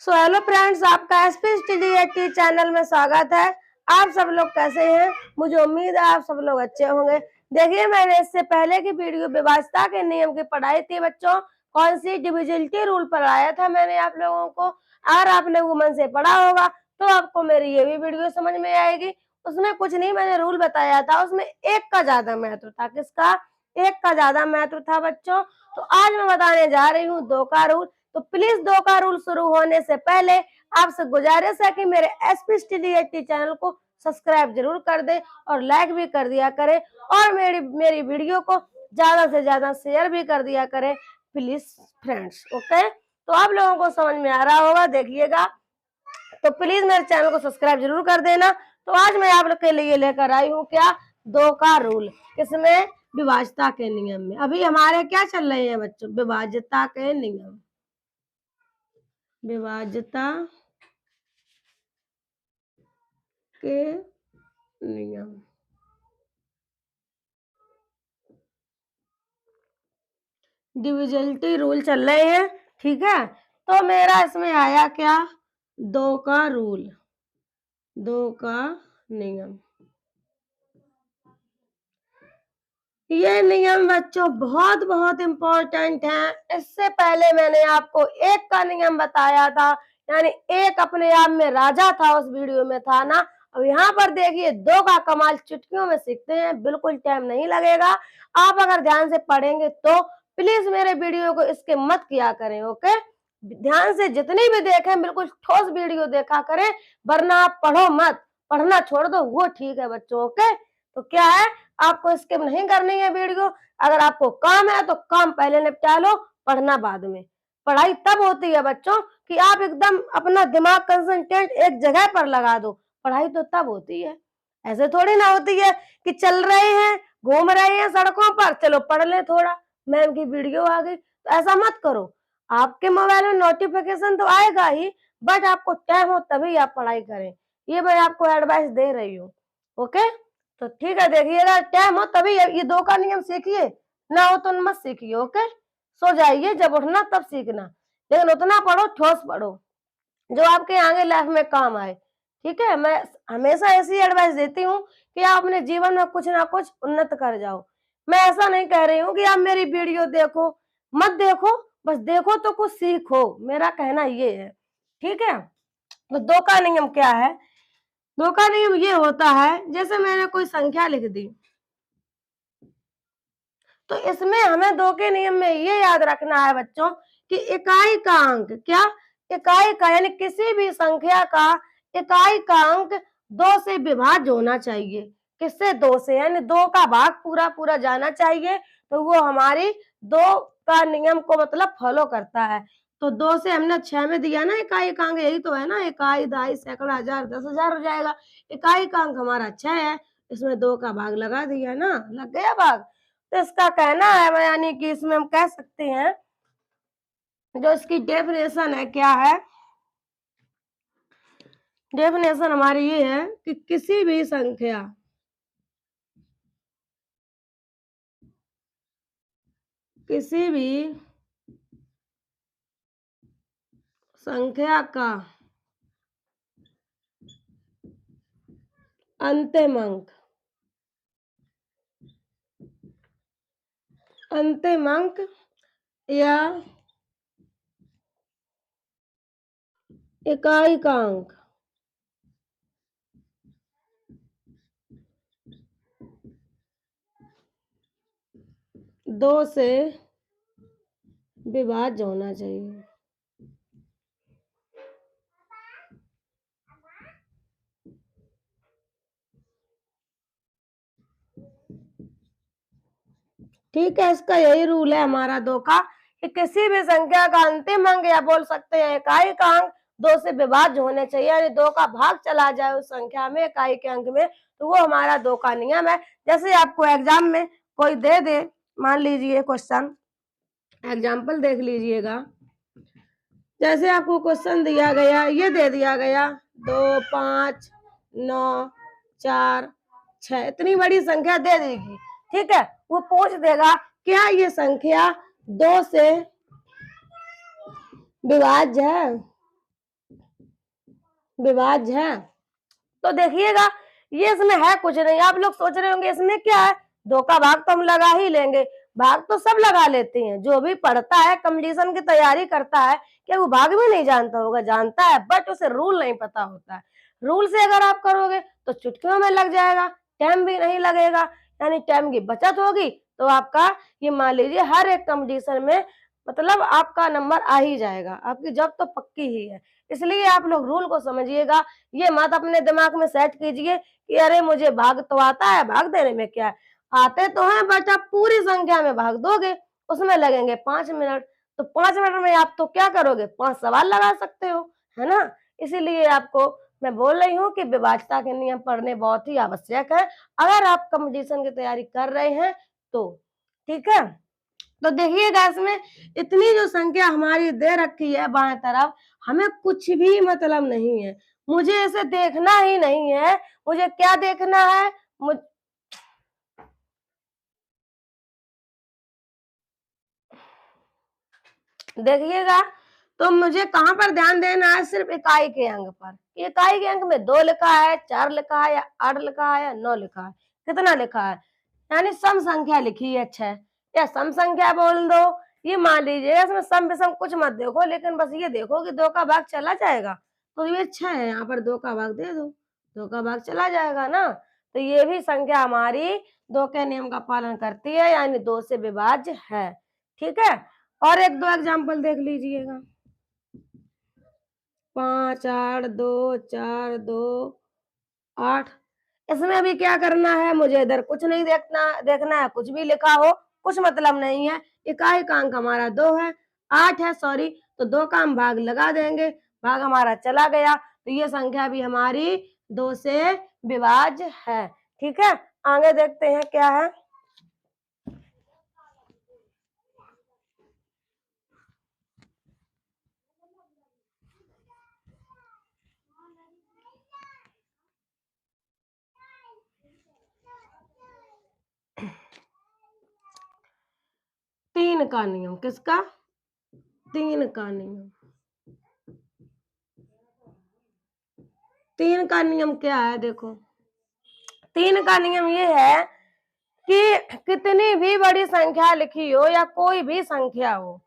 So hello friends, आपका SP study channel में स्वागत है। आप सब लोग कैसे हैं? मुझे उम्मीद है आप सब लोग अच्छे होंगे। देखिए, मैंने इससे पहले की वीडियो विभाज्यता के नियम की पढ़ाई थी बच्चों। कौन सी डिविजिबिलिटी रूल पढ़ाया था मैंने आप लोगों को। अगर आपने वुमन से पढ़ा होगा तो आपको मेरी ये भी वीडियो समझ में आएगी। उसमें कुछ नहीं, मैंने रूल बताया था, उसमें एक का ज्यादा महत्व था। किसका? एक का ज्यादा महत्व था बच्चों। तो आज मैं बताने जा रही हूँ दो का रूल। तो प्लीज दो का रूल शुरू होने से पहले आपसे गुजारिश है कि मेरे एसपी स्टडी चैनल को सब्सक्राइब जरूर कर दे और लाइक भी कर दिया करें और मेरी वीडियो को ज्यादा से ज्यादा शेयर भी कर दिया करें प्लीज फ्रेंड्स। ओके, तो आप लोगों को समझ में आ रहा होगा, देखिएगा। तो प्लीज मेरे चैनल को सब्सक्राइब जरूर कर देना। तो आज मैं आप लोग के लिए लेकर आई हूँ क्या? दो का रूल। किसमें? विभाज्यता के नियम में। अभी हमारे क्या चल रहे हैं बच्चों? विभाज्यता के नियम। विभाज्यता के नियम। डिविजिबिलिटी रूल चल रहे हैं, ठीक है। तो मेरा इसमें आया क्या? दो का रूल, दो का नियम। ये नियम बच्चों बहुत बहुत इंपॉर्टेंट है। इससे पहले मैंने आपको एक का नियम बताया था, यानी एक अपने आप में राजा था, उस वीडियो में था ना। अब यहाँ पर देखिए, दो का कमाल चुटकियों में सीखते हैं, बिल्कुल टाइम नहीं लगेगा। आप अगर ध्यान से पढ़ेंगे तो प्लीज मेरे वीडियो को इसके मत किया करें। ओके, ध्यान से जितनी भी देखें बिल्कुल ठोस वीडियो देखा करें, वरना आप पढ़ो मत, पढ़ना छोड़ दो, वो ठीक है बच्चों। ओके, तो क्या है, आपको स्किप नहीं करनी है वीडियो। अगर आपको काम है तो काम पहले निपटा लो, पढ़ना बाद में। पढ़ाई तब होती है बच्चों कि आप एकदम अपना दिमाग कंसंट्रेट एक जगह पर लगा दो। पढ़ाई तो तब होती है, ऐसे थोड़ी ना होती है कि चल रहे हैं, घूम रहे हैं सड़कों पर, चलो पढ़ ले थोड़ा, मैम की वीडियो आ गई। तो ऐसा मत करो। आपके मोबाइल में नोटिफिकेशन तो आएगा ही, बट आपको टाइम हो तभी आप पढ़ाई करें। ये मैं आपको एडवाइस दे रही हूँ। ओके, तो ठीक है, देखिएगा, टाइम हो तभी ये दो का नियम सीखिए, ना हो तो मत सीखिए। ओके, सो जाइए, जब उठना तब सीखना, लेकिन उतना पढ़ो, ठोस पढ़ो, जो आपके आगे लाइफ में काम आए। ठीक है, मैं हमेशा ऐसी एडवाइस देती हूँ कि आप अपने जीवन में कुछ ना कुछ उन्नत कर जाओ। मैं ऐसा नहीं कह रही हूँ कि आप मेरी वीडियो देखो, मत देखो, बस देखो तो कुछ सीखो, मेरा कहना ये है। ठीक है, तो दो का नियम क्या है? दो का नियम ये होता है, जैसे मैंने कोई संख्या लिख दी, तो इसमें हमें दो के नियम में ये याद रखना है बच्चों कि इकाई का अंक, क्या? इकाई का, यानी किसी भी संख्या का इकाई का अंक दो से विभाज्य होना चाहिए। किससे? दो से, यानी दो का भाग पूरा पूरा जाना चाहिए। तो वो हमारी दो का नियम को मतलब फॉलो करता है। तो दो से हमने 6 में दिया ना इकाई का अंक, यही तो है ना, इकाई, दहाई, सैकड़ा, हजार, 10,000 हो जाएगा। इकाई का अंक हमारा 6 है, इसमें दो का भाग लगा दिया ना, लग गया भाग। तो इसका कहना है, यानी कि इसमें हम कह सकते हैं, जो इसकी डेफिनेशन है क्या है? डेफिनेशन हमारी ये है कि किसी भी संख्या, किसी भी संख्या का अंतिम अंक, अंतिम अंक या इकाई का अंक दो से विभाज्य होना चाहिए। ठीक है, इसका यही रूल है हमारा दो का, कि किसी भी संख्या का अंतिम अंक या बोल सकते हैं इकाई का अंक दो से विभाज्य होने चाहिए, यानी दो का भाग चला जाए उस संख्या में इकाई के अंक में, तो वो हमारा दो का नियम है। जैसे आपको एग्जाम में कोई दे दे, मान लीजिए क्वेश्चन, एग्जाम्पल देख लीजिएगा। जैसे आपको क्वेश्चन दिया गया, ये दे दिया गया 2, 5, 9, 4, 6, इतनी बड़ी संख्या दे देगी। ठीक है, वो पूछ देगा क्या ये संख्या दो से विभाज्य है? विभाज्य है। तो देखिएगा ये इसमें है कुछ नहीं। आप लोग सोच रहे होंगे इसमें क्या है, 2 का भाग तो हम लगा ही लेंगे। भाग तो सब लगा लेते हैं, जो भी पढ़ता है कंपटीशन की तैयारी करता है, क्या वो भाग भी नहीं जानता होगा? जानता है, बट उसे रूल नहीं पता होता है। रूल से अगर आप करोगे तो चुटकियों में लग जाएगा, टाइम भी नहीं लगेगा, यानी टाइम की बचत होगी। तो आपका ये मान लीजिए हर एक कंपटीशन में मतलब आपका नंबर आ ही जाएगा, आपकी जॉब तो पक्की ही है। इसलिए आप लोग रूल को समझिएगा, ये मत अपने दिमाग में सेट कीजिए कि अरे मुझे भाग तो आता है, भाग देने में क्या है। आते तो हैं, बट आप पूरी संख्या में भाग दोगे, उसमें लगेंगे 5 मिनट। तो 5 मिनट में आप तो क्या करोगे, 5 सवाल लगा सकते हो, है ना? इसीलिए आपको मैं बोल रही हूँ कि विभाज्यता के नियम पढ़ने बहुत ही आवश्यक है, अगर आप कंपटीशन की तैयारी कर रहे हैं तो। ठीक है, तो देखिएगा इसमें इतनी जो संख्या हमारी दे रखी है बाएं तरफ, हमें कुछ भी मतलब नहीं है, मुझे इसे देखना ही नहीं है। मुझे क्या देखना है, देखिएगा तो मुझे कहाँ पर ध्यान देना है, सिर्फ इकाई के अंक पर। इकाई के अंक में 2 लिखा है, 4 लिखा है, या 8 लिखा है, या 9 लिखा है, कितना लिखा है, यानी सम संख्या लिखी है 6, या सम संख्या बोल दो। ये मान लीजिए इसमें सम विषम कुछ मत देखो, लेकिन बस ये देखो कि 2 का भाग चला जाएगा, तो ये 6 है, यहाँ पर 2 का भाग दे दो, 2 का भाग चला जाएगा ना। तो ये भी संख्या हमारी 2 के नियम का पालन करती है, यानी 2 से विभाज्य है। ठीक है, और 1-2 एग्जाम्पल देख लीजिएगा। 5, 8, 2, 4, 2, 8। इसमें भी क्या करना है, मुझे इधर कुछ नहीं देखना है, कुछ भी लिखा हो कुछ मतलब नहीं है। इकाई का अंक हमारा 2 है, 8 है सॉरी, तो 2 का हम भाग लगा देंगे, भाग हमारा चला गया, तो ये संख्या भी हमारी 2 से विभाज्य है। ठीक है, आगे देखते हैं क्या है। तीन का नियम, किसका? 3 का नियम। 3 का नियम क्या है, देखो 3 का नियम ये है कि कितनी भी बड़ी संख्या लिखी हो या कोई भी संख्या हो,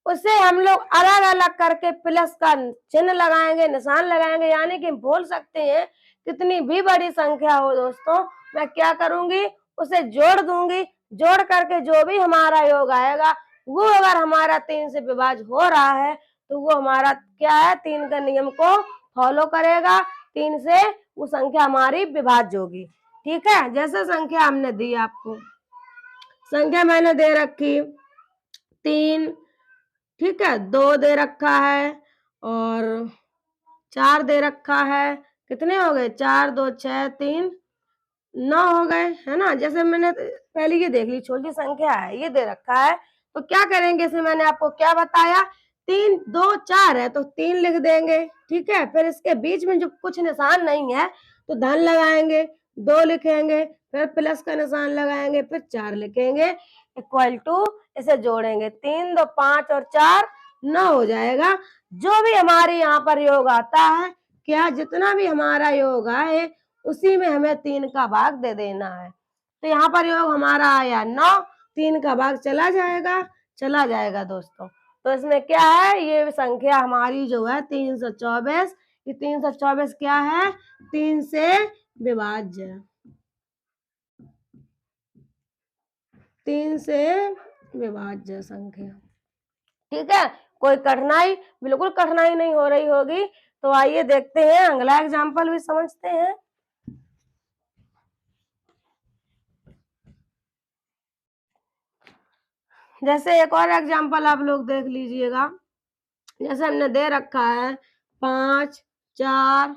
उसे हम लोग अलग अलग करके प्लस का चिन्ह लगाएंगे, निशान लगाएंगे, यानी कि बोल सकते हैं कितनी भी बड़ी संख्या हो दोस्तों, मैं क्या करूंगी, उसे जोड़ दूंगी, जोड़ करके जो भी हमारा योग आएगा वो अगर हमारा 3 से विभाज्य हो रहा है तो वो हमारा क्या है, 3 के नियम को फॉलो करेगा, 3 से वो संख्या हमारी विभाज्य होगी। ठीक है, जैसे संख्या हमने दी आपको, संख्या मैंने दे रखी 3, ठीक है, 2 दे रखा है और 4 दे रखा है, कितने हो गए, 4, 2, 6, 3, 9 हो गए, है ना। जैसे मैंने पहले ये देख ली, छोटी संख्या है, ये दे रखा है, तो क्या करेंगे, इसमें मैंने आपको क्या बताया, 3, 2, 4 है तो 3 लिख देंगे। ठीक है, फिर इसके बीच में जो कुछ निशान नहीं है तो धन लगाएंगे, 2 लिखेंगे, फिर प्लस का निशान लगाएंगे, फिर 4 लिखेंगे, इक्वल टू इसे जोड़ेंगे, 3, 2, 5 और 4 9 हो जाएगा। जो भी हमारे यहाँ पर योग आता है, क्या जितना भी हमारा योग आए उसी में हमें 3 का भाग दे देना है। तो यहाँ पर योग हमारा आया 9, 3 का भाग चला जाएगा दोस्तों। तो इसमें क्या है, ये संख्या हमारी जो है 324, ये 324 क्या है, 3 से विभाज्य, 3 से विभाज्य संख्या। ठीक है, कोई कठिनाई, बिल्कुल कठिनाई नहीं हो रही होगी। तो आइए देखते हैं अगला एग्जाम्पल भी समझते हैं। जैसे एक और एग्जाम्पल आप लोग देख लीजिएगा, जैसे हमने दे रखा है 5, 4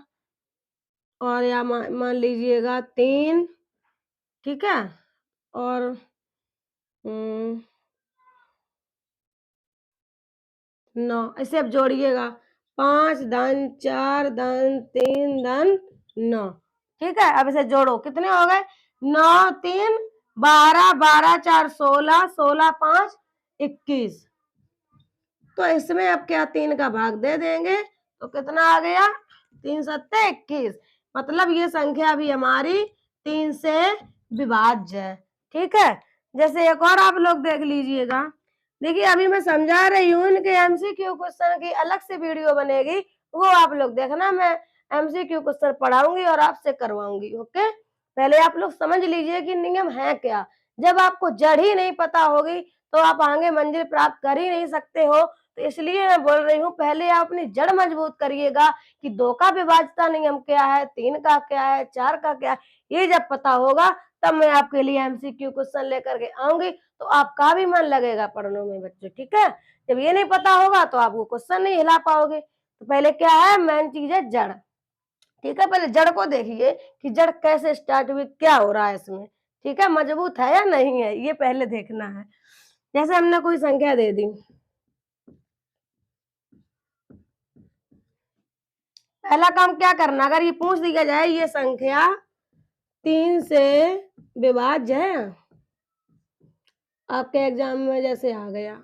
और या मान लीजिएगा 3, ठीक है, और 9, ऐसे अब जोड़िएगा, 5 धन 4 धन 3 धन 9। ठीक है, अब इसे जोड़ो, कितने हो गए, 9, 3, 12, 12, 4, 16, 16, 5, 21। तो इसमें अब क्या 3 का भाग दे देंगे, तो कितना आ गया, 3 सत्ते 21, मतलब ये संख्या भी हमारी 3 से विभाज्य है। ठीक है, जैसे एक और आप लोग देख लीजिएगा। देखिए अभी मैं समझा रही हूँ, इनके एमसीक्यू क्वेश्चन की अलग से वीडियो बनेगी, वो आप लोग देखना। मैं एमसीक्यू क्वेश्चन पढ़ाऊंगी और आपसे करवाऊंगी। ओके, पहले आप लोग समझ लीजिए कि नियम है क्या। जब आपको जड़ ही नहीं पता होगी तो आप आगे मंजिल प्राप्त कर ही नहीं सकते हो। तो इसलिए मैं बोल रही हूँ, पहले आप अपनी जड़ मजबूत करिएगा कि 2 का विभाज्यता नियम क्या है, 3 का क्या है, 4 का क्या है। ये जब पता होगा तब मैं आपके लिए एमसीक्यू क्वेश्चन लेकर के आऊंगी, तो आपका भी मन लगेगा पढ़ने में बच्चों। ठीक है, जब ये नहीं पता होगा तो आप वो क्वेश्चन नहीं हिला पाओगे। तो पहले क्या है, मेन चीज है जड़। ठीक है, पहले जड़ को देखिए कि जड़ कैसे स्टार्ट हुई, क्या हो रहा है इसमें। ठीक है, मजबूत है या नहीं है, ये पहले देखना है। जैसे हमने कोई संख्या दे दी, पहला काम क्या करना, अगर ये पूछ दिया जाए ये संख्या 3 से विभाज्य है, आपके एग्जाम में जैसे आ गया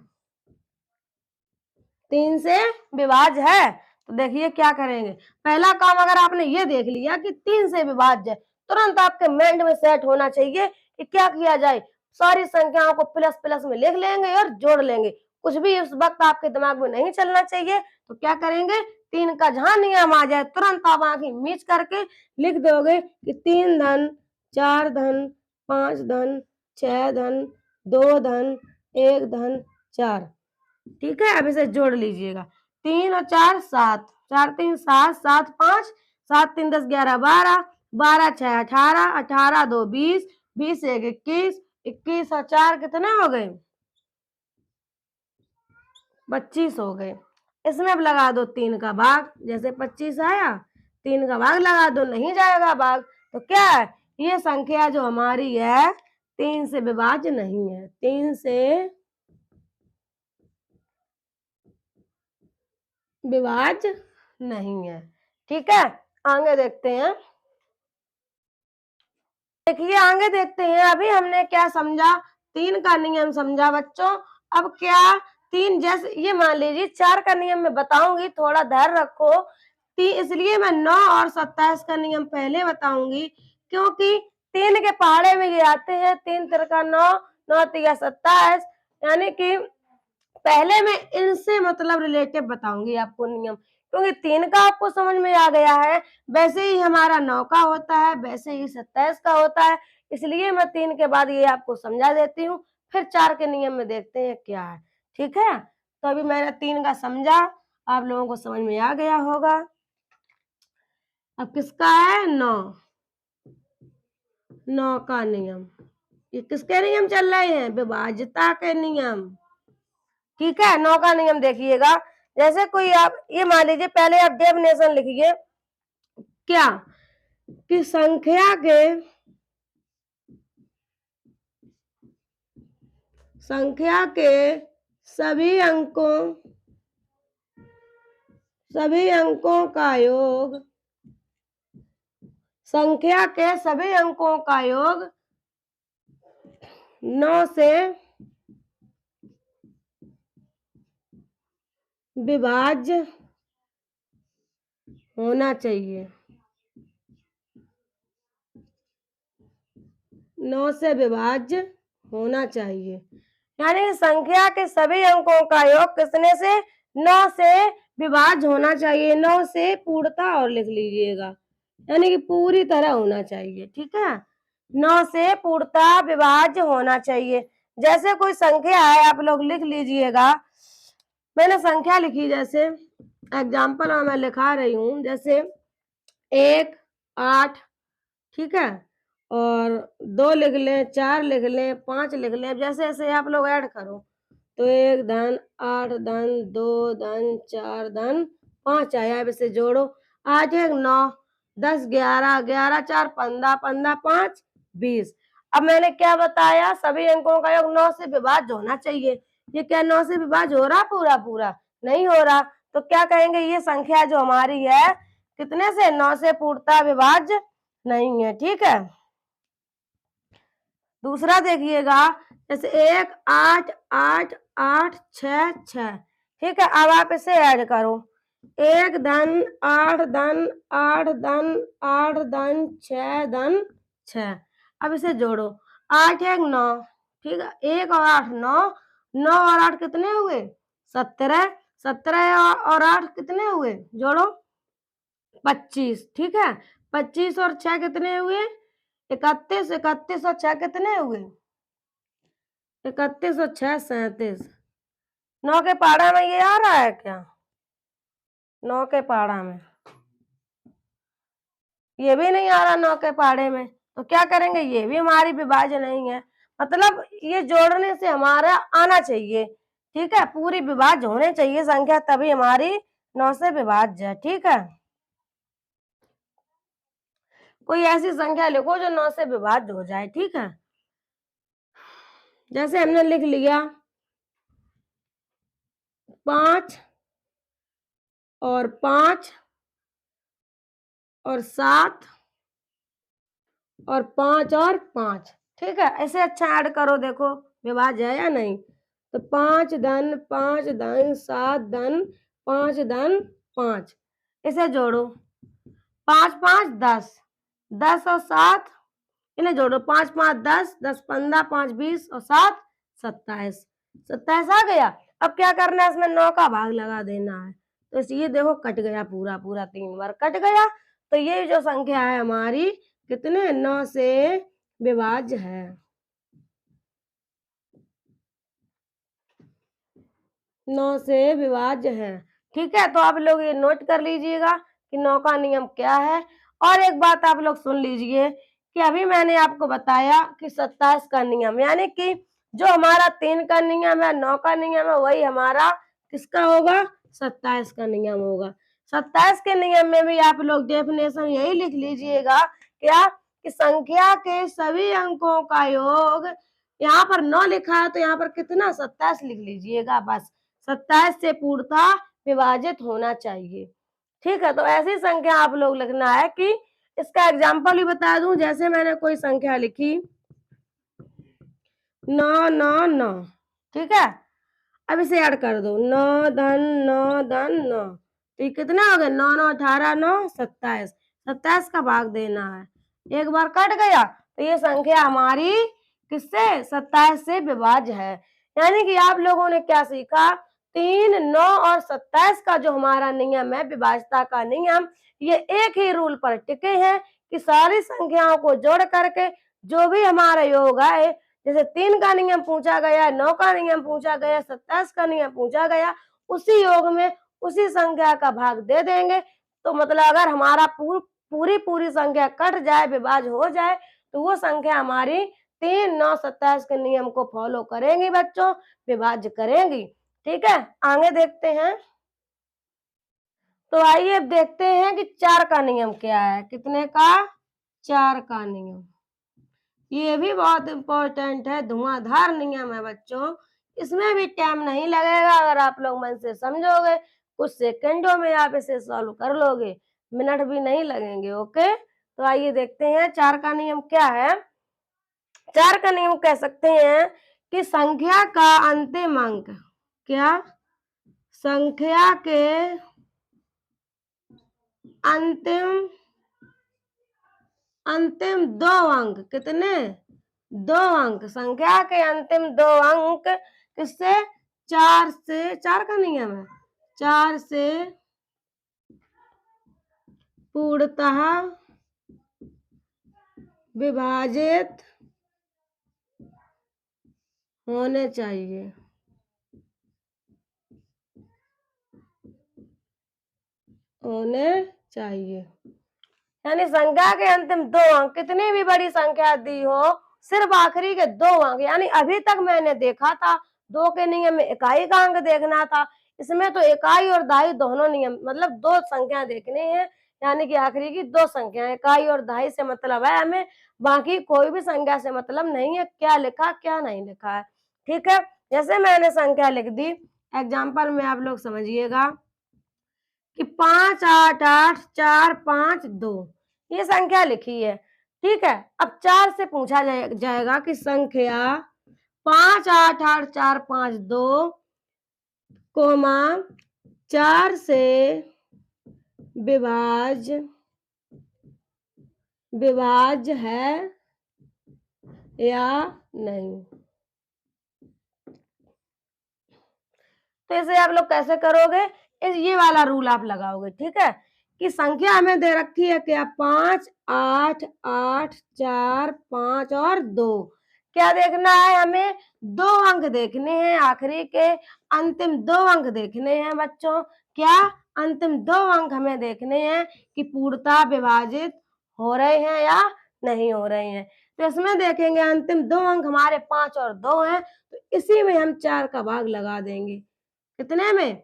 3 से विभाज्य है, तो देखिए क्या करेंगे। पहला काम अगर आपने ये देख लिया कि 3 से विभाज्य है, तुरंत आपके माइंड में सेट होना चाहिए कि क्या किया जाए, सारी संख्याओं को प्लस प्लस में लिख लेंगे और जोड़ लेंगे। कुछ भी उस वक्त आपके दिमाग में नहीं चलना चाहिए। तो क्या करेंगे, 3 का जहां नियम आ जाए तुरंत आप आंखें मीच करके लिख दोगे कि 3 धन 4 धन 5 धन 6 धन 2 धन 1 धन 4। ठीक है, अब इसे जोड़ लीजिएगा। 3 और 4 7, 4 3 7, 7 5, 7 3 10 11 12, 12 6 18, 18 2 20, 20 1 21, 21 और 4 कितने हो गए, 25 हो गए। इसमें अब लगा दो 3 का भाग, जैसे 25 आया 3 का भाग लगा दो, नहीं जाएगा भाग। तो क्या है, ये संख्या जो हमारी है 3 से विभाज्य नहीं है, 3 से विभाज्य नहीं है। ठीक है, आगे देखते हैं। देखिए आगे देखते हैं, अभी हमने क्या समझा, 3 का नियम समझा बच्चों। अब क्या 3, जैसे ये मान लीजिए 4 का नियम मैं बताऊंगी, थोड़ा धैर्य रखो। इसलिए मैं 9 और 27 का नियम पहले बताऊंगी, क्योंकि 3 के पहाड़े में ये आते हैं, 3 तिरका 9, 9 तिया 27, यानी कि पहले मैं इनसे मतलब रिलेटिव बताऊंगी आपको नियम, क्योंकि 3 का आपको समझ में आ गया है, वैसे ही हमारा 9 का होता है, वैसे ही 27 का होता है। इसलिए मैं 3 के बाद ये आपको समझा देती हूँ, फिर 4 के नियम में देखते हैं क्या है। ठीक है, तो अभी मैंने 3 का समझा, आप लोगों को समझ में आ गया होगा। अब किसका है, 9, 9 का नियम। ये किसके नियम चल रहे हैं, विभाज्यता के नियम। ठीक है, 9 का नियम देखिएगा। जैसे कोई आप ये मान लीजिए, पहले आप डेफिनेशन लिखिए क्या, कि संख्या के सभी अंकों का योग, संख्या के सभी अंकों का योग 9 से विभाज्य होना चाहिए, 9 से विभाज्य होना चाहिए। यानी संख्या के सभी अंकों का योग कितने से, 9 से विभाज्य होना चाहिए। 9 से पूर्णता और लिख लीजिएगा, यानी कि पूरी तरह होना चाहिए। ठीक है, 9 से पूर्णता विभाज्य होना चाहिए। जैसे कोई संख्या है, आप लोग लिख लीजिएगा। मैंने संख्या लिखी, जैसे एग्जाम्पल में मैं लिखा रही हूँ, जैसे 1 8, ठीक है, और 2 लिख लें, 4 लिख लें, 5 लिख लें, जैसे जैसे आप लोग ऐड करो। तो 1 धन 8 धन 2 धन 4 धन 5 आया, अब इसे जोड़ो, 8 1 9 10 11 11 4 15 15 5 20। अब मैंने क्या बताया, सभी अंकों का योग 9 से विभाज्य होना चाहिए। ये क्या 9 से विभाज्य हो रहा, पूरा पूरा नहीं हो रहा। तो क्या कहेंगे, ये संख्या जो हमारी है कितने से, 9 से पूर्णतः विभाज्य नहीं है। ठीक है, दूसरा देखिएगा, जैसे 1 8 8 8 6 6, ठीक है। अब आप इसे ऐड करो, 1 धन 8 धन 8 धन 8 धन 6 धन 6। अब इसे जोड़ो, 8 1 9, ठीक है, 1 और 8 9, 9 और 8 कितने हुए? 17, 17 और 8 कितने हुए? जोड़ो, 25, ठीक है। 25 और 6 कितने हुए? 31, 31 और 6 कितने हुए? 31 और 6 37। 9 के पाड़ा में ये आ रहा है क्या? 9 के पाड़ा में ये भी नहीं आ रहा, 9 के पाड़े में, तो क्या करेंगे? ये भी हमारी विभाज्य नहीं है, मतलब ये जोड़ने से हमारा आना चाहिए, ठीक है, पूरी विभाज्य होने चाहिए संख्या, तभी हमारी 9 से विभाज्य है, ठीक है। कोई ऐसी संख्या लिखो जो 9 से विभाज्य हो जाए, ठीक है। जैसे हमने लिख लिया 5 और 5 और 7 और 5 और 5, ठीक है। ऐसे अच्छा ऐड करो, देखो विभाज्य है या नहीं। तो 5 धन 5 धन 7 धन 5 धन 5, इसे जोड़ो, 5 5 10, 10 और 7 इन्हें जोड़ो, 5 5 10, 10 15, 5 20 और 7 27, 27 आ गया। अब क्या करना है? इसमें 9 का भाग लगा देना है, तो ये देखो कट गया, पूरा पूरा 3 बार कट गया। तो ये जो संख्या है हमारी कितने? 9 से विभाज्य है। 9 से विभाज्य है, ठीक है। तो आप लोग ये नोट कर लीजिएगा कि 9 का नियम क्या है। और एक बात आप लोग सुन लीजिए कि अभी मैंने आपको बताया कि 27 का नियम, यानी कि जो हमारा 3 का नियम है, 9 का नियम है, वही हमारा किसका होगा? 27 का नियम होगा। 27 के नियम में भी आप लोग डेफिनेशन यही लिख लीजिएगा, क्या कि संख्या के सभी अंकों का योग, यहाँ पर 9 लिखा है तो यहाँ पर कितना? 27 लिख लीजिएगा, बस 27 से पूर्णतः विभाजित होना चाहिए, ठीक है। तो ऐसी संख्या आप लोग लिखना है कि इसका एग्जाम्पल ही बता दूं, जैसे मैंने कोई संख्या लिखी 9 9 9, ठीक है। अब इसे ऐड कर दो, 9 धन 9 धन 9, तो ये कितना हो गया? 9 9 18 9 27, 27 का भाग देना है, एक बार कट गया, तो ये संख्या हमारी किससे? 27 से विभाज्य है। यानी कि आप लोगों ने क्या सीखा? 3 9 और 27 का जो हमारा नियम है, विभाज्यता का नियम, ये एक ही रूल पर टिके हैं कि सारी संख्याओं को जोड़ करके जो भी हमारा योग आए, जैसे 3 का नियम पूछा गया, 9 का नियम पूछा गया, 27 का नियम पूछा गया, उसी योग में उसी संख्या का भाग दे देंगे। तो मतलब अगर हमारा पूरी संख्या कट जाए, विभाज्य हो जाए, तो वो संख्या हमारी 3 9 27 के नियम को फॉलो करेंगी बच्चों, विभाज्य करेंगी, ठीक है। आगे देखते हैं। तो आइए अब देखते हैं कि 4 का नियम क्या है। कितने का? 4 का नियम, ये भी बहुत इंपॉर्टेंट है, धुआंधार नियम है बच्चों, इसमें भी टाइम नहीं लगेगा अगर आप लोग मन से समझोगे, कुछ सेकंडों में आप इसे सॉल्व कर लोगे, मिनट भी नहीं लगेंगे, ओके। तो आइए देखते हैं 4 का नियम क्या है। 4 का नियम कह सकते हैं कि संख्या का अंतिम अंक, क्या? संख्या के अंतिम 2 अंक, कितने? 2 अंक, संख्या के अंतिम 2 अंक किससे? 4 से, 4 का नियम है, 4 से पूर्णतः विभाजित होने चाहिए, होने चाहिए। यानी संख्या के अंतिम 2 अंक, कितनी भी बड़ी संख्या दी हो, सिर्फ आखिरी के 2 अंक, यानी अभी तक मैंने देखा था 2 के नियम में इकाई का अंक देखना था, इसमें तो इकाई और दहाई दोनों नियम, मतलब 2 संख्या देखनी है, यानी कि आखिरी की 2 संख्या, इकाई और दहाई से मतलब है हमें, बाकी कोई भी संख्या से मतलब नहीं है, क्या लिखा क्या नहीं लिखा है, ठीक है। जैसे मैंने संख्या लिख दी, एग्जाम्पल में आप लोग समझिएगा कि 5 8 8 4 5 2, ये संख्या लिखी है, ठीक है। अब 4 से पूछा जाएगा कि संख्या 5 8 8 4 5 2 कोमा 4 से विभाज्य है या नहीं। तो इसे आप लोग कैसे करोगे, ये वाला रूल आप लगाओगे, ठीक है, कि संख्या हमें दे रखी है क्या, 5, 8, 8, 4, 5 और 2। क्या देखना है हमें, 2 अंक देखने हैं, आखिरी के अंतिम 2 अंक देखने हैं बच्चों। क्या, अंतिम 2 अंक हमें देखने हैं कि पूर्णतः विभाजित हो रहे हैं या नहीं हो रहे हैं। तो इसमें देखेंगे अंतिम 2 अंक हमारे 5 और 2 हैं, तो इसी में हम 4 का भाग लगा देंगे। कितने में,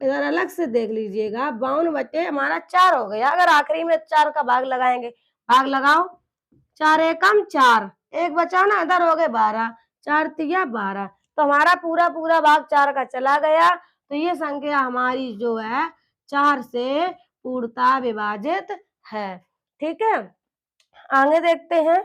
इधर अलग से देख लीजिएगा, 52 बटे हमारा 4 हो गया। अगर आखिरी में 4 का भाग लगाएंगे, भाग लगाओ, 4 एकम 4, एक बचा ना, इधर हो गए 12, 4 तिया 12, तो हमारा पूरा पूरा भाग 4 का चला गया। तो ये संख्या हमारी जो है 4 से पूर्णतः विभाजित है। ठीक है, आगे देखते हैं।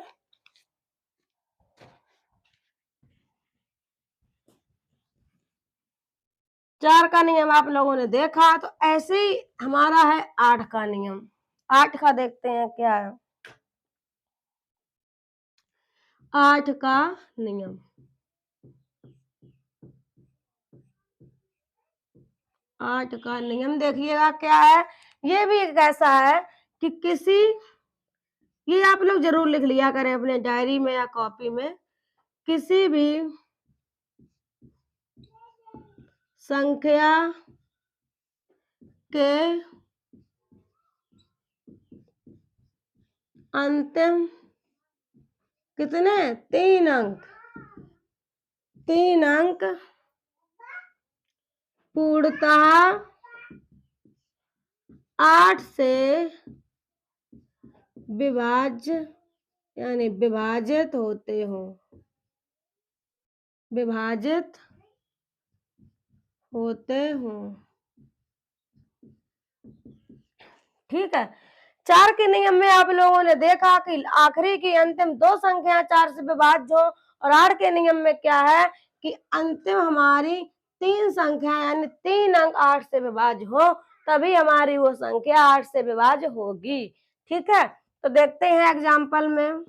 चार का नियम आप लोगों ने देखा, तो ऐसे ही हमारा है 8 का नियम। 8 का देखते हैं क्या है। 8 का नियम, 8 का नियम देखिएगा क्या है। ये भी एक ऐसा है कि किसी, ये आप लोग जरूर लिख लिया करें अपने डायरी में या कॉपी में, किसी भी संख्या के अंतिम कितने, 3 अंक, 3 अंक पूर्णतः 8 से विभाज्य यानी विभाजित होते हो, विभाजित होते हो। ठीक है, 4 के नियम में आप लोगों ने देखा कि आखिरी की अंतिम 2 संख्या 4 से विभाज्य हो, और 8 के नियम में क्या है कि अंतिम हमारी 3 संख्या यानी 3 अंक 8 से विभाज्य हो, तभी हमारी वो संख्या 8 से विभाज्य होगी। ठीक है, तो देखते हैं एग्जाम्पल में,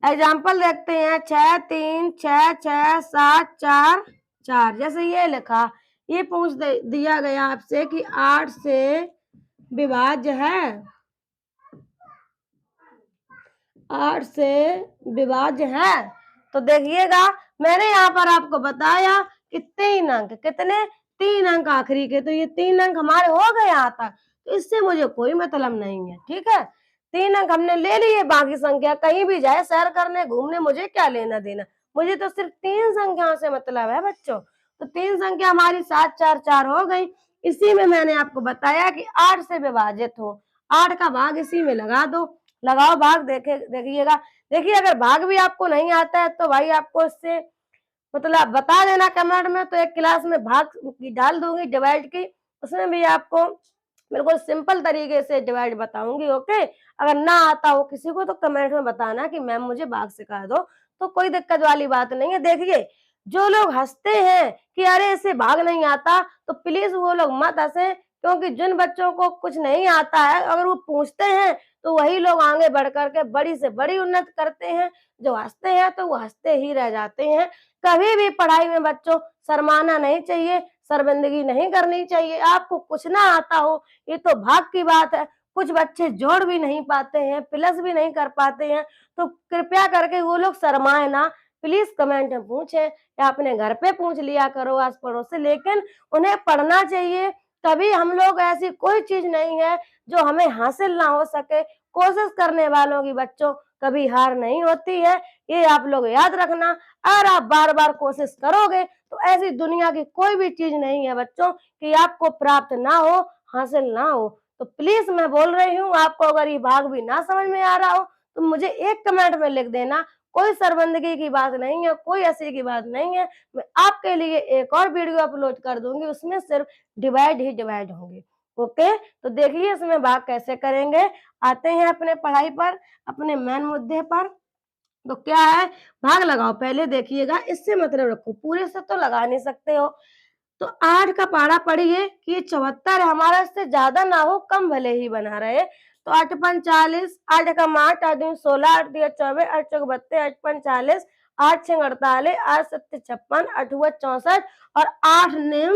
एग्जाम्पल देखते हैं। 6, 3, 6, 6, 7, 4, 4, जैसे ये लिखा, ये पूछ दिया गया आपसे कि 8 से विभाज्य है, 8 से विभाज्य है। तो देखिएगा, मैंने यहाँ पर आपको बताया कि 3 अंक, कितने, 3 अंक आखिरी के, तो ये 3 अंक हमारे हो गए यहाँ तक, तो इससे मुझे कोई मतलब नहीं है। ठीक है, 3 अंक हमने ले लिए, बाकी संख्या कहीं भी जाए, सैर करने घूमने, मुझे क्या लेना देना, मुझे तो सिर्फ 3 संख्याओं से मतलब है बच्चों। तो 3 संख्या हमारी 7, 4, 4 हो गई। इसी में मैंने आपको बताया कि 8 से विभाजित हो, 8 का भाग इसी में लगा दो, लगाओ भाग। देखिएगा, देखिए अगर भाग भी आपको नहीं आता है तो भाई आपको इससे मतलब बता देना कमेंट में, तो एक क्लास में भाग की डाल दूंगी डिवाइड की, उसमें भी आपको बिल्कुल सिंपल तरीके से डिवाइड बताऊंगी। ओके, अगर ना आता हो किसी को तो कमेंट में बताना कि मैम मुझे भाग सिखा दो, तो कोई दिक्कत वाली बात नहीं है। देखिए, जो लोग हंसते हैं कि अरे इसे भाग नहीं आता, तो प्लीज वो लोग मत हंसे, क्योंकि जिन बच्चों को कुछ नहीं आता है अगर वो पूछते हैं तो वही लोग आगे बढ़ करके बड़ी से बड़ी उन्नति करते हैं। जो हंसते हैं तो वो हंसते ही रह जाते हैं। कभी भी पढ़ाई में बच्चों शर्माना नहीं चाहिए, शर्मिंदगी नहीं करनी चाहिए। आपको कुछ ना आता हो ये तो भाग की बात है, कुछ बच्चे जोड़ भी नहीं पाते हैं, प्लस भी नहीं कर पाते हैं, तो कृपया करके वो लोग शर्माए ना, प्लीज कमेंट में पूछें या अपने घर पे पूछ लिया करो आस पड़ोस से, लेकिन उन्हें पढ़ना चाहिए। तभी हम लोग, ऐसी कोई चीज नहीं है जो हमें हासिल ना हो सके। कोशिश करने वालों की बच्चों कभी हार नहीं होती है, ये आप लोग याद रखना। अगर आप बार बार कोशिश करोगे तो ऐसी दुनिया की कोई भी चीज नहीं है बच्चों कि आपको प्राप्त ना हो, हासिल ना हो। तो प्लीज मैं बोल रही हूँ, आपको अगर ये भाग भी ना समझ में आ रहा हो तो मुझे एक कमेंट में लिख देना। कोई शर्मिंदगी की बात नहीं है, कोई ऐसी की बात नहीं है। मैं आपके लिए एक और वीडियो अपलोड कर दूंगी, उसमें सिर्फ डिवाइड ही डिवाइड होंगे। ओके, तो देखिए इसमें भाग कैसे करेंगे। आते हैं अपने पढ़ाई पर, अपने मेन मुद्दे पर। तो क्या है, भाग लगाओ। पहले देखिएगा, इससे मतलब रखो, पूरे से तो लगा नहीं सकते हो। तो 8 का पहाड़ा पढ़िए कि ये 74 है, हमारा इससे ज्यादा ना हो, कम भले ही बना रहे। तो 8 पंच 40, 8 का 8, 8 दूनी 16, 8 दिया 24, 8 चौक 32, 8 पंच 40, 8 छः 48, 8 सत्ते 56, 8 हुआ 64 और 8 निम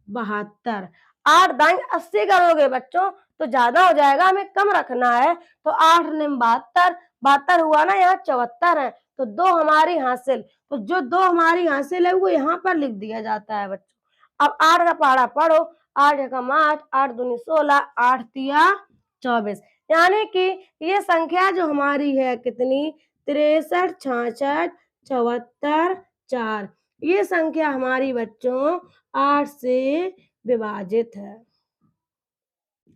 72। 8 दाएं 80 करोगे बच्चों तो ज्यादा हो जाएगा, हमें कम रखना है। तो 8 निम 72, 72 हुआ ना, यहाँ 74 है तो 2 हमारी हासिल। तो जो 2 हमारी हासिल है वो यहाँ पर लिख दिया जाता है बच्चों। अब 8 का पहाड़ा पढ़ो, 8 एकम 8, 8 दूनी 16, 8 तिया 24, यानी कि ये संख्या जो हमारी है कितनी, 63, 66, 74, 4। ये संख्या हमारी बच्चों 8 से विभाजित है,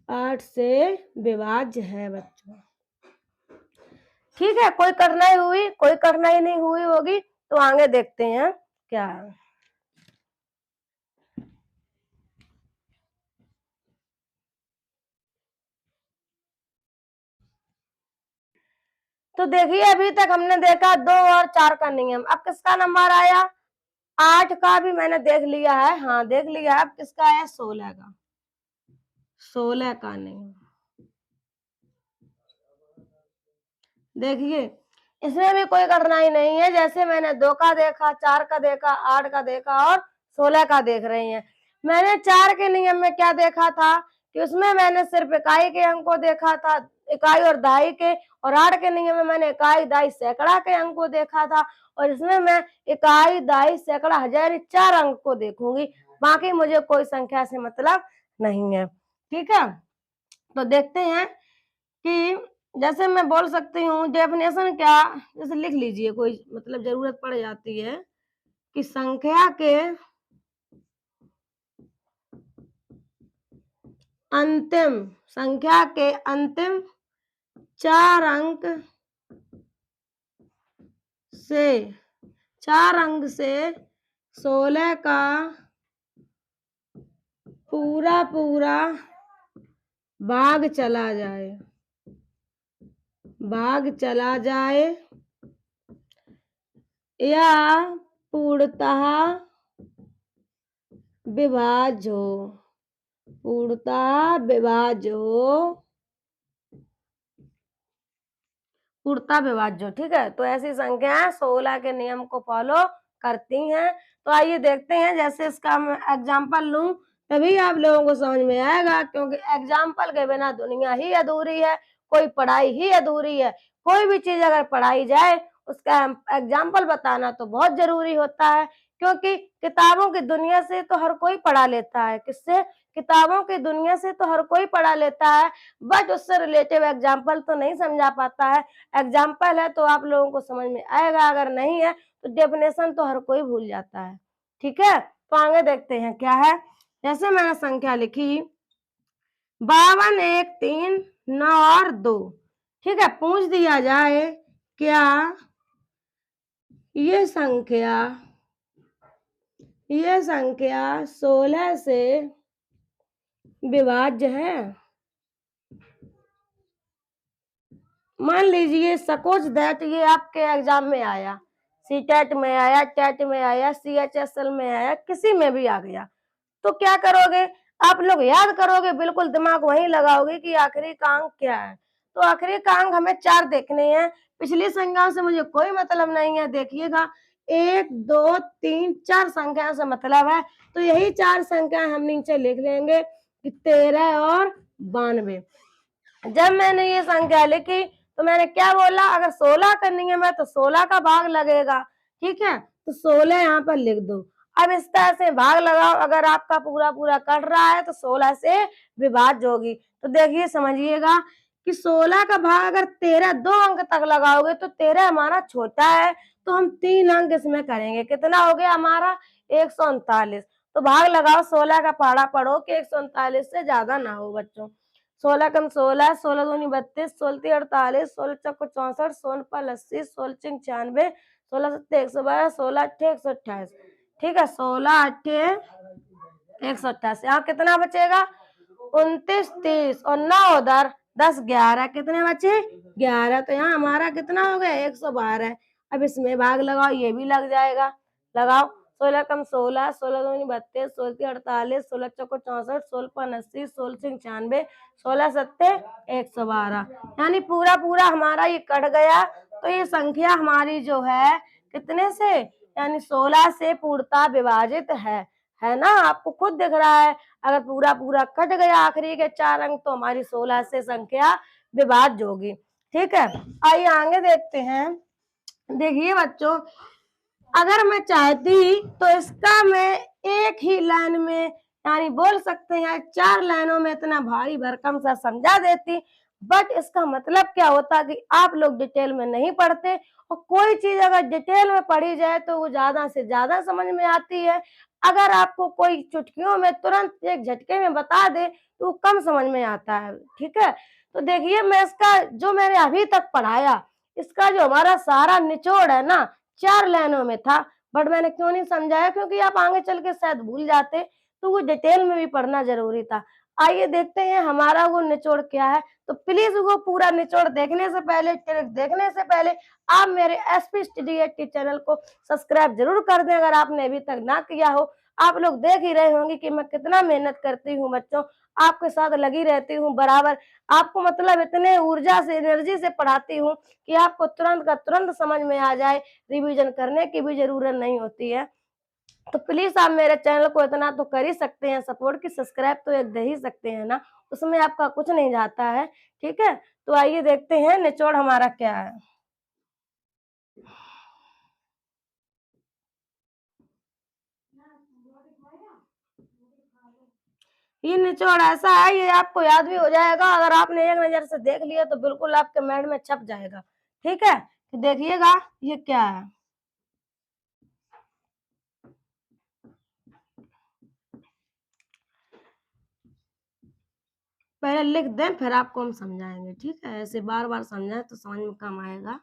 8 से विभाज्य है बच्चों। ठीक है, कोई कठिनाई हुई, कोई कठिनाई नहीं हुई होगी तो आगे देखते हैं क्या है। तो देखिए अभी तक हमने देखा 2 और 4 का नियम। अब किसका नंबर आया, 8 का भी मैंने देख लिया है, हाँ देख लिया है। अब किसका है, 16 का, 16 का नियम। देखिए इसमें भी कोई कठिनाई नहीं है, जैसे मैंने 2 का देखा, 4 का देखा, 8 का देखा और 16 का देख रही हैं। मैंने 4 के नियम में क्या देखा था कि उसमें मैंने सिर्फ इकाई के अंक को देखा था, इकाई और दहाई के, और 8 के नियम में मैंने इकाई दहाई सैकड़ा के अंक को देखा था, और इसमें मैं इकाई दहाई सैकड़ा हजार 4 अंक को देखूंगी, बाकी मुझे कोई संख्या से मतलब नहीं है। ठीक है, तो देखते हैं कि जैसे मैं बोल सकती हूँ डेफिनेशन क्या, जैसे लिख लीजिए, कोई मतलब जरूरत पड़ जाती है कि संख्या के अंतिम, संख्या के अंतिम 4 अंक से 16 का पूरा पूरा भाग चला जाए, भाग चला जाए या पूर्णतः विभाज्य हो, पूर्णतः विभाज्य हो, पूर्णतः विभाज्य हो। ठीक है, तो ऐसी संख्याएं 16 के नियम को फॉलो करती हैं। तो आइए देखते हैं, जैसे इसका मैं एग्जाम्पल लूं तभी आप लोगों को समझ में आएगा, क्योंकि एग्जाम्पल के बिना दुनिया ही अधूरी है, कोई पढ़ाई ही अधूरी है। कोई भी चीज अगर पढ़ाई जाए उसका एग्जाम्पल बताना तो बहुत जरूरी होता है, क्योंकि किताबों की दुनिया से तो हर कोई पढ़ा लेता है। किससे, किताबों की दुनिया से तो हर कोई पढ़ा लेता है, बट उससे रिलेटिव एग्जाम्पल तो नहीं समझा पाता है। एग्जाम्पल है तो आप लोगों को समझ में आएगा, अगर नहीं है तो डेफिनेशन तो हर कोई भूल जाता है। ठीक है, तो आगे देखते हैं क्या है। जैसे मैंने संख्या लिखी 52, 1, 3, 9 और 2। ठीक है, पूछ दिया जाए क्या ये संख्या 16 से विभाज्य है। मान लीजिए सपोज दैट ये आपके एग्जाम में आया, सीटेट में आया, टेट में आया, CHSL में आया, किसी में भी आ गया, तो क्या करोगे आप लोग, याद करोगे, बिल्कुल दिमाग वहीं लगाओगे कि आखिरी का अंक क्या है। तो आखिरी का अंक हमें 4 देखने हैं, पिछली संख्याओं से मुझे कोई मतलब नहीं है। देखिएगा 1, 2, 3, 4 संख्याओं से मतलब है, तो यही 4 संख्याएं हम नीचे लिख लेंगे कि 13 और 92। जब मैंने ये संख्या लिखी तो मैंने क्या बोला, अगर 16 का नियम है तो 16 का भाग लगेगा। ठीक है, तो 16 यहाँ पर लिख दो। अब इस तरह से भाग लगाओ, अगर आपका पूरा पूरा कट रहा है तो 16 से विभाज्य होगी। तो देखिए समझिएगा कि 16 का भाग अगर 13 2 अंक तक लगाओगे तो 13 हमारा छोटा है, तो हम 3 अंक इसमें करेंगे। कितना हो गया हमारा, 139। तो भाग लगाओ, 16 का पहाड़ा पढ़ो कि 139 से ज्यादा ना हो बच्चों। 16 कम 16, 16 दूनी 32, 16 ती 48, 16 चौको 64, 16 पर 80, 16 चिंग 96, 16 सत्ते 112, 16 अट्ठे 128। ठीक है, 16 अट्ठे 128। यहाँ कितना बचेगा, 29, 30 और 9 उधर 10, 11, कितने बचे 11। तो यहाँ हमारा कितना हो गया, 112। अब इसमें भाग लगाओ, ये भी लग जाएगा, लगाओ। 16 कम 16, 16 दूनी 32, 16 ती 48, 16 चौको 64, 16 पाँच 80, 16 सिंह 96, 16 सत्ते 112। यानी पूरा पूरा हमारा ये कट गया। तो ये संख्या हमारी जो है कितने से, यानी 16 से पूर्णतः विभाजित है ना, आपको खुद दिख रहा है। अगर पूरा पूरा कट गया आखिरी के 4 अंक तो हमारी 16 से संख्या विभाज्य होगी। ठीक है, आइए आगे देखते हैं। देखिए बच्चों, अगर मैं चाहती तो इसका मैं एक ही लाइन में, यानी बोल सकते हैं 4 लाइनों में इतना भारी भरकम सा समझा देती, बट इसका मतलब क्या होता कि आप लोग डिटेल में नहीं पढ़ते, और कोई चीज अगर डिटेल में पढ़ी जाए तो वो ज्यादा से ज्यादा समझ में आती है। अगर आपको कोई चुटकियों में तुरंत एक झटके में बता दे तो वो कम समझ में आता है। ठीक है, तो देखिए मैं इसका जो मैंने अभी तक पढ़ाया, इसका जो हमारा सारा निचोड़ है ना 4 लाइनों में था, बट मैंने क्यों नहीं समझाया, क्योंकि आप आगे चल के शायद भूल जाते, तो वो डिटेल में भी पढ़ना जरूरी था। आइए देखते हैं हमारा वो निचोड़ क्या है। तो प्लीज वो पूरा निचोड़ देखने से पहले, ट्रिक देखने से पहले आप मेरे एसपी स्टडी 80 चैनल को सब्सक्राइब जरूर कर दें अगर आपने अभी तक ना किया हो। आप लोग देख ही रहे होंगे कि मैं कितना मेहनत करती हूँ बच्चों, आपके साथ लगी रहती हूँ बराबर। आपको मतलब इतने ऊर्जा से, एनर्जी से पढ़ाती हूँ कि आपको तुरंत का तुरंत समझ में आ जाए, रिवीजन करने की भी जरूरत नहीं होती है। तो प्लीज आप मेरे चैनल को इतना तो कर ही सकते हैं सपोर्ट, की सब्सक्राइब तो एक दे ही सकते हैं ना, उसमें आपका कुछ नहीं जाता है। ठीक है, तो आइए देखते हैं निचोड़ हमारा क्या है। ये निचोड़ ऐसा है, ये आपको याद भी हो जाएगा, अगर आपने एक नजर से देख लिया तो बिल्कुल आपके माइंड में छप जाएगा। ठीक है, तो देखिएगा ये क्या है। पहले लिख दें फिर आपको हम समझाएंगे। ठीक है, ऐसे बार बार समझाएं तो समझ में कम आएगा।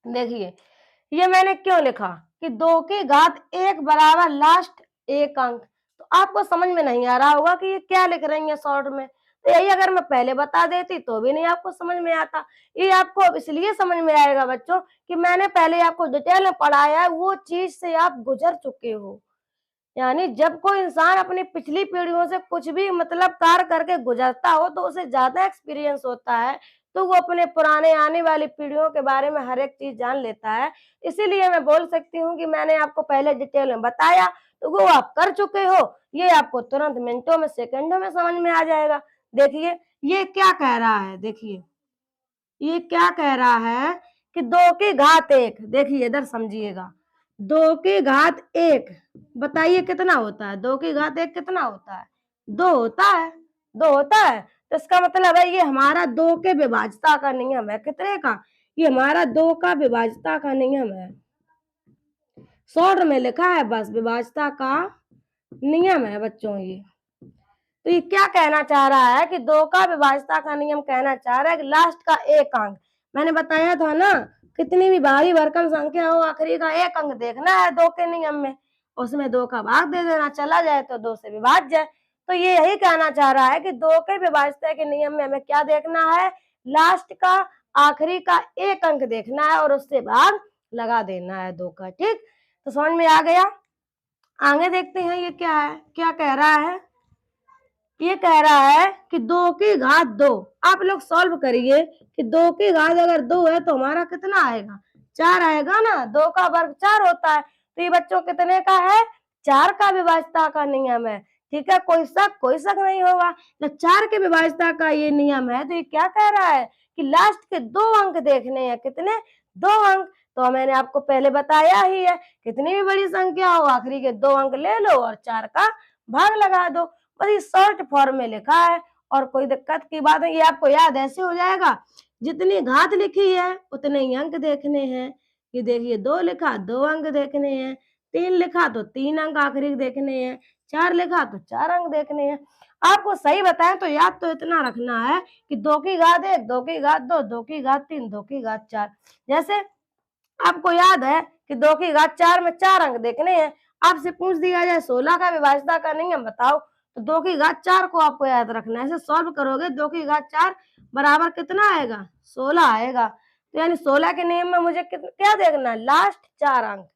देखिए ये मैंने क्यों लिखा कि 2 की घात 1 बराबर लास्ट एक अंक, तो आपको समझ में नहीं आ रहा होगा कि ये क्या लिख रही है शॉर्ट में। तो यही अगर मैं पहले बता देती तो भी नहीं आपको समझ में आता। ये आपको अब इसलिए समझ में आएगा बच्चों कि मैंने पहले आपको डिटेल में पढ़ाया है, वो चीज से आप गुजर चुके हो। यानी जब कोई इंसान अपनी पिछली पीढ़ियों से कुछ भी मतलब कार्य करके गुजरता हो तो उसे ज्यादा एक्सपीरियंस होता है, तो वो अपने पुराने आने वाली पीढ़ियों के बारे में हर एक चीज जान लेता है। इसीलिए मैं बोल सकती हूँ कि मैंने आपको पहले डिटेल में बताया तो वो आप कर चुके हो, ये आपको तुरंत मिनटों में सेकंडों में समझ में आ जाएगा। देखिए ये क्या कह रहा है, देखिए ये क्या कह रहा है कि 2 की घात 1, देखिए इधर समझिएगा, 2 की घात 1 बताइए कितना होता है, 2 की घात 1 कितना होता है, 2 होता है, 2 होता है। तो इसका मतलब है ये हमारा 2 के विभाज्यता का नियम है। कितने का, ये हमारा 2 का विभाज्यता का नियम है, शॉर्ट में लिखा है बस, विभाज्यता का नियम है बच्चों ये। तो ये क्या कहना चाह रहा है कि 2 का विभाज्यता का नियम कहना चाह रहा है कि लास्ट का एक अंक, मैंने बताया था ना कितनी भी भारी भरकम संख्या हो आखिरी का एक अंक देखना है 2 के नियम में, उसमें 2 का भाग दे देना, चला जाए तो 2 से विभाज्य जाए। तो ये यही कहना चाह रहा है कि 2 के विभाज्यता के नियम में हमें क्या देखना है, लास्ट का आखिरी का एक अंक देखना है और उससे भाग लगा देना है 2 का। ठीक, तो समझ में आ गया। आगे देखते हैं ये क्या है, क्या कह रहा है। ये कह रहा है कि 2 की घात 2, आप लोग सॉल्व करिए कि 2 की घात अगर 2 है तो हमारा कितना आएगा, 4 आएगा ना, 2 का वर्ग 4 होता है। तो ये बच्चों कितने का है, 4 का विभाज्यता का नियम है। ठीक है, कोई शक नहीं होगा, जब 4 के विभाज्यता का ये नियम है तो ये क्या कह रहा है कि लास्ट के 2 अंक देखने हैं, कितने, 2 अंक। तो मैंने आपको पहले बताया ही है, कितनी भी बड़ी संख्या हो आखिरी के 2 अंक ले लो और 4 का भाग लगा दो, बस ये शॉर्ट फॉर्म में लिखा है और कोई दिक्कत की बात नहीं। ये आपको याद ऐसे हो जाएगा, जितनी घात लिखी है उतने ही अंक देखने हैं। ये देखिए 2 लिखा 2 अंक देखने हैं, 3 लिखा तो 3 अंक आखिरी देखने हैं, 4 लिखा तो 4 अंक देखने हैं। आपको सही बताएं तो याद तो इतना रखना है कि 2 की घात 1, 2 की घात 2, 2 की घात 3, 2 की घात 4। जैसे आपको याद है कि 2 की घात 4 में 4 अंक देखने हैं। आपसे पूछ दिया जाए 16 का विभाज्यता का नियम बताओ, तो 2 की घात 4 को आपको याद रखना है। ऐसे सॉल्व करोगे 2 की घात 4 बराबर कितना आएगा? 16 आएगा। तो यानी 16 के नियम में मुझे क्या देखना है? लास्ट 4 अंक।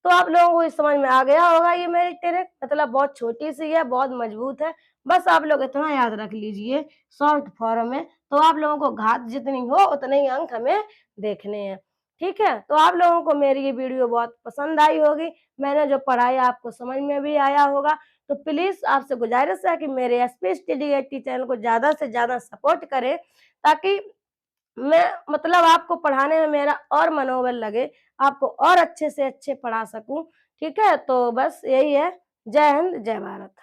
तो आप लोगों को समझ में आ गया होगा ये मेरी ट्रिक, मतलब बहुत छोटी सी है, बहुत मजबूत है। बस आप लोग इतना याद रख लीजिए शॉर्ट फॉर्म में, तो आप लोगों को घात जितनी हो उतने ही अंक हमें देखने हैं। ठीक है, तो आप लोगों को मेरी ये वीडियो बहुत पसंद आई होगी। मैंने जो पढ़ाया आपको समझ में भी आया होगा। तो प्लीज आपसे गुजारिश है कि मेरे एसपी स्टडी 80 चैनल को ज्यादा से ज्यादा सपोर्ट करें, ताकि मैं मतलब आपको पढ़ाने में मेरा और मनोबल लगे, आपको और अच्छे से अच्छे पढ़ा सकूं। ठीक है, तो बस यही है। जय हिंद, जय भारत।